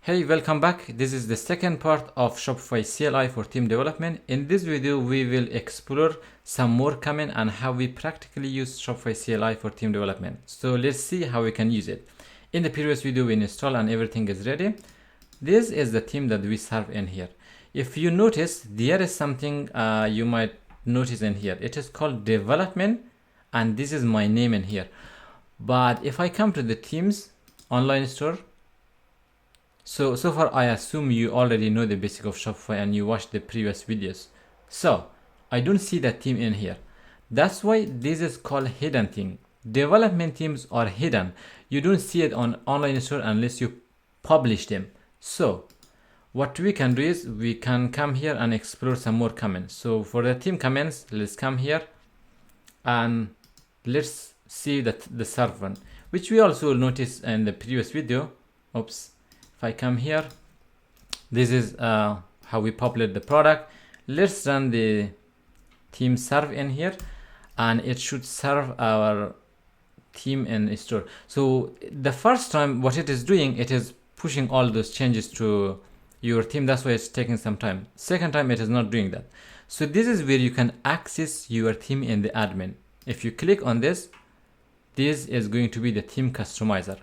Hey, welcome back. This is the second part of Shopify CLI for team development. In this video, we will explore some more command and how we practically use Shopify CLI for team development. So let's see how we can use it. In the previous video, we installed and everything is ready. This is the theme that we serve in here. If you notice, there is something you might notice in here. It is called development, and this is my name in here. But if I come to the themes online store, so far I assume you already know the basic of Shopify and you watched the previous videos. So I don't see that theme in here. That's why this is called hidden theme. Development themes are hidden. You don't see it on online store unless you publish them. So what we can do is we can come here and explore some more comments. So for the theme comments, let's come here and let's see that the serve one, which we also noticed in the previous video. Oops. If I come here, this is how we populate the product. Let's run the theme serve in here, and it should serve our theme in store. So the first time what it is doing, it is pushing all those changes to your theme. That's why it's taking some time. Second time, it is not doing that. So this is where you can access your theme in the admin. If you click on this is going to be the theme customizer.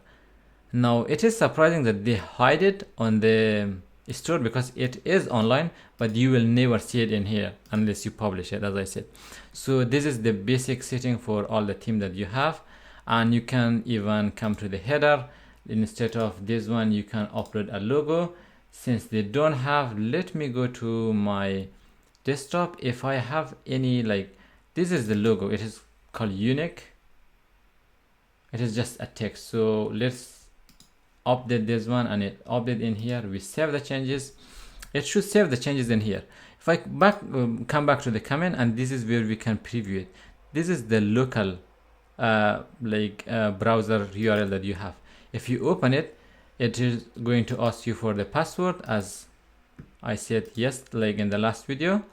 Now it is surprising that they hide it on the store because it is online, but you will never see it in here unless you publish it, as I said. So this is the basic setting for all the theme that you have, and you can even come to the header. Instead of this one, you can upload a logo. Since they don't have, let me go to my desktop. If I have any, like, this is the logo, it is called unique. It is just a text. So let's update this one and it update in here. We save the changes. It should save the changes in here. If I come back to the command, and this is where we can preview it. This is the local browser URL that you have. If you open it, it is going to ask you for the password, as I said yes, like in the last video.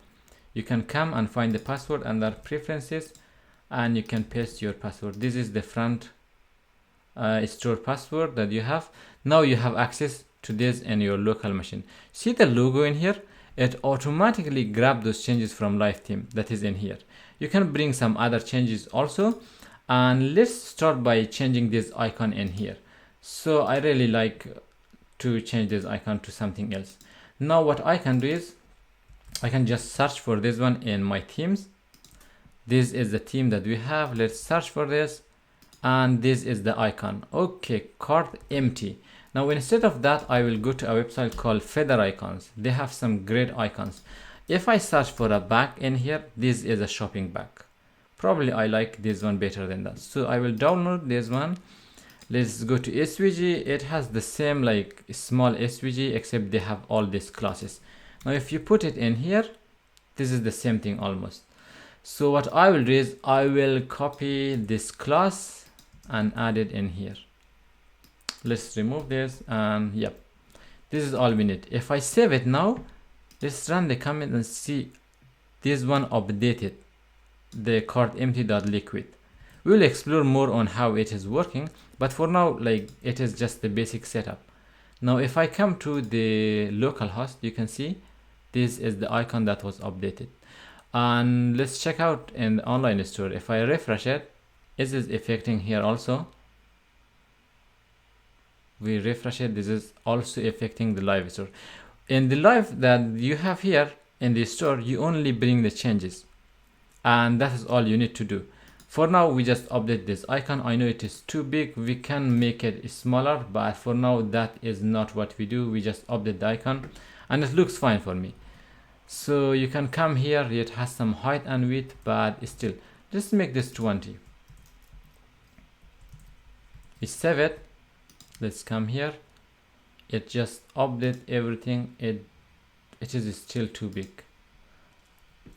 You can come and find the password under preferences, and you can paste your password. This is the front store password that you have. Now you have access to this in your local machine. See the logo in here? It automatically grabs those changes from live theme that is in here. You can bring some other changes also, and let's start by changing this icon in here. So I really like to change this icon to something else. Now what I can do is I can just search for this one in my themes. This is the theme that we have. Let's search for this, and this is the icon. Okay, cart empty. Now instead of that, I will go to a website called Feather Icons. They have some great icons. If I search for a bag in here, this is a shopping bag. Probably I like this one better than that, so I will download this one. Let's go to SVG. It has the same like small SVG, except they have all these classes. Now if you put it in here, this is the same thing almost. So what I will do is I will copy this class and add it in here. Let's remove this, and yep, this is all we need. If I save it now, let's run the command and see this one updated the cart empty.liquid. We will explore more on how it is working, but for now, like, it is just the basic setup. Now if I come to the local host, you can see this is the icon that was updated. And let's check out in the online store. If I refresh it, is this affecting here also? We refresh it, this is also affecting the live store. In the live that you have here in the store, you only bring the changes, and that is all you need to do. For now, we just update this icon. I know it is too big, we can make it smaller, but for now that is not what we do. We just update the icon, and it looks fine for me. So you can come here, it has some height and width, but still, let's make this 20. We save it. Let's come here. It just update everything. It is still too big.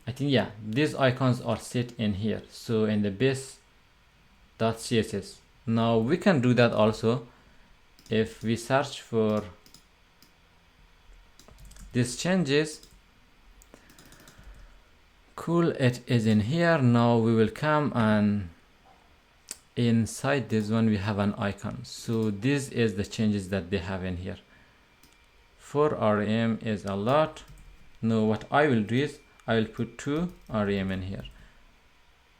I think, yeah, these icons are set in here. So in the base.css. Now we can do that also. If we search for these changes, cool, it is in here. Now we will come, and inside this one we have an icon. So this is the changes that they have in here. 4 rem is a lot. No, what I will do is I will put 2 rem in here.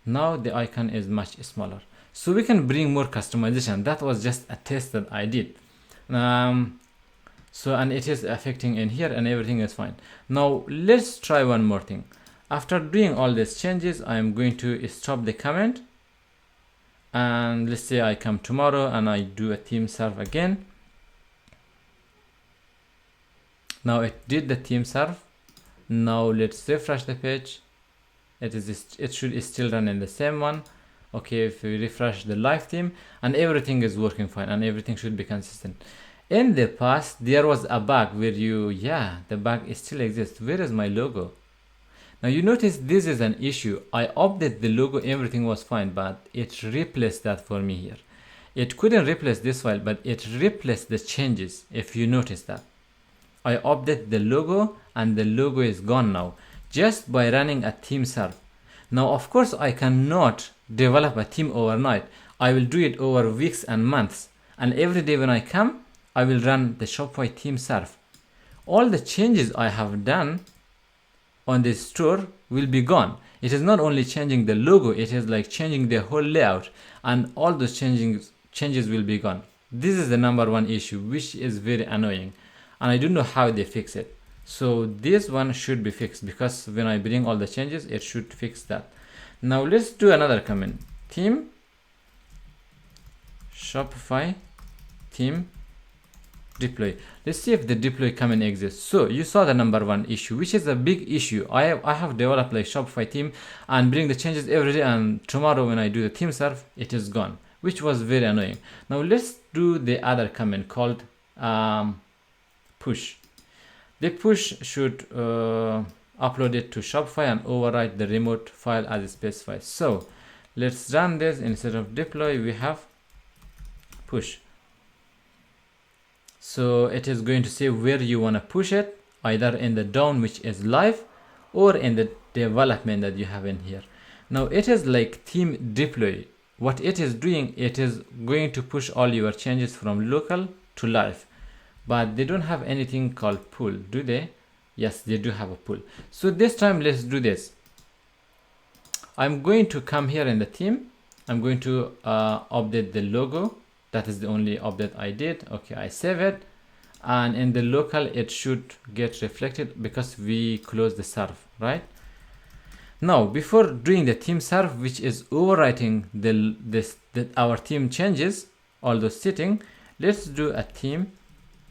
Now the icon is much smaller, so we can bring more customization. That was just a test that I did. So, and it is affecting in here and everything is fine. Now let's try one more thing. After doing all these changes, I am going to stop the comment, and let's say I come tomorrow and I do a theme serve again. Now it did the theme serve. Now let's refresh the page. It should still run in the same one. Okay, if we refresh the live theme, and everything is working fine and everything should be consistent. In the past there was a bug where the bug still exists. Where is my logo? Now you notice this is an issue. I updated the logo, everything was fine, but it replaced that for me here. It couldn't replace this file, but it replaced the changes. If you notice that I updated the logo and the logo is gone now, just by running a theme serve. Now of course I cannot develop a theme overnight. I will do it over weeks and months, and every day when I come, I will run the Shopify theme serve. All the changes I have done on this store will be gone. It is not only changing the logo, it is like changing the whole layout, and all those changes will be gone. This is the number one issue, which is very annoying, and I don't know how they fix it. So this one should be fixed, because when I bring all the changes, it should fix that. Now let's do another comment. Theme Shopify theme deploy. Let's see if the deploy comment exists. So you saw the number one issue, which is a big issue. I have developed like Shopify theme and bring the changes every day, and tomorrow when I do the theme serve, it is gone, which was very annoying. Now let's do the other comment called push. The push should upload it to Shopify and overwrite the remote file as specified. So let's run this. Instead of deploy, we have push. So it is going to say where you want to push it, either in the DOM, which is live, or in the development that you have in here. Now it is like theme deploy. What it is doing, it is going to push all your changes from local to live, but they don't have anything called pull, do they? Yes, they do have a pull. So this time let's do this. I'm going to come here in the theme. I'm going to update the logo. That is the only update I did. Okay, I save it, and in the local it should get reflected because we closed the serve, right? Now before doing the theme serve, which is overwriting our theme changes, all those setting, let's do a theme,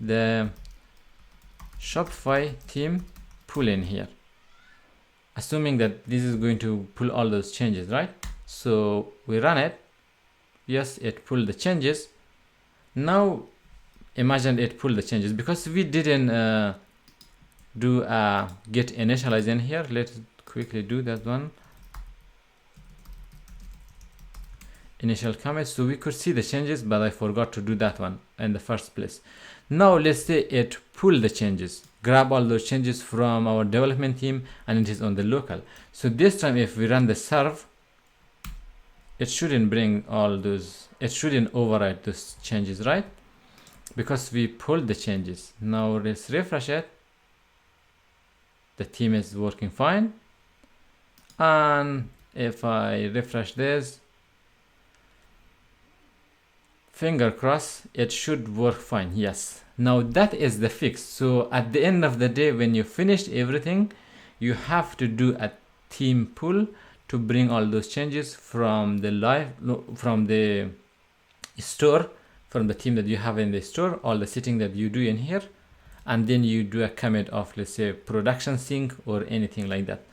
the Shopify theme pull in here, assuming that this is going to pull all those changes, right? So we run it. Yes, it pulled the changes. Now imagine it pulled the changes because we didn't do a get initialize in here. Let's quickly do that one. Initial commit, so we could see the changes, but I forgot to do that one in the first place. Now let's say it pulled the changes, grab all those changes from our development team, and it is on the local. So this time if we run the serve, it shouldn't bring all those, it shouldn't override those changes, right? Because we pulled the changes. Now let's refresh it. The theme is working fine. And if I refresh this, finger crossed, it should work fine. Yes. Now that is the fix. So at the end of the day, when you finished everything, you have to do a theme pull to bring all those changes from the store, from the theme that you have in the store, all the setting that you do in here, and then you do a commit of, let's say, production sync or anything like that.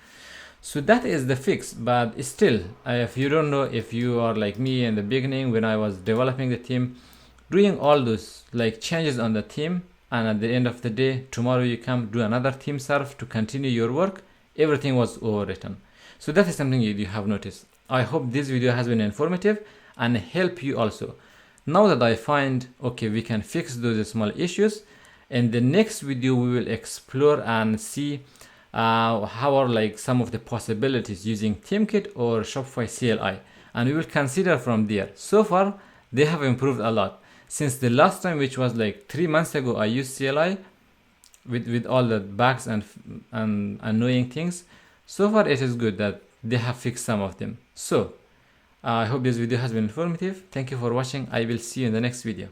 So that is the fix. But still, if you don't know, if you are like me in the beginning when I was developing the theme, doing all those like changes on the theme, and at the end of the day, tomorrow you come do another theme serve to continue your work, everything was overwritten. So that is something you have noticed. I hope this video has been informative and help you also. Now that I find, okay, we can fix those small issues, in the next video we will explore and see how are like some of the possibilities using ThemeKit or Shopify CLI, and we will consider from there. So far they have improved a lot since the last time, which was like 3 months ago. I used CLI. with all the bugs and annoying things. So far it is good that they have fixed some of them. So I hope this video has been informative. Thank you for watching. I will see you in the next video.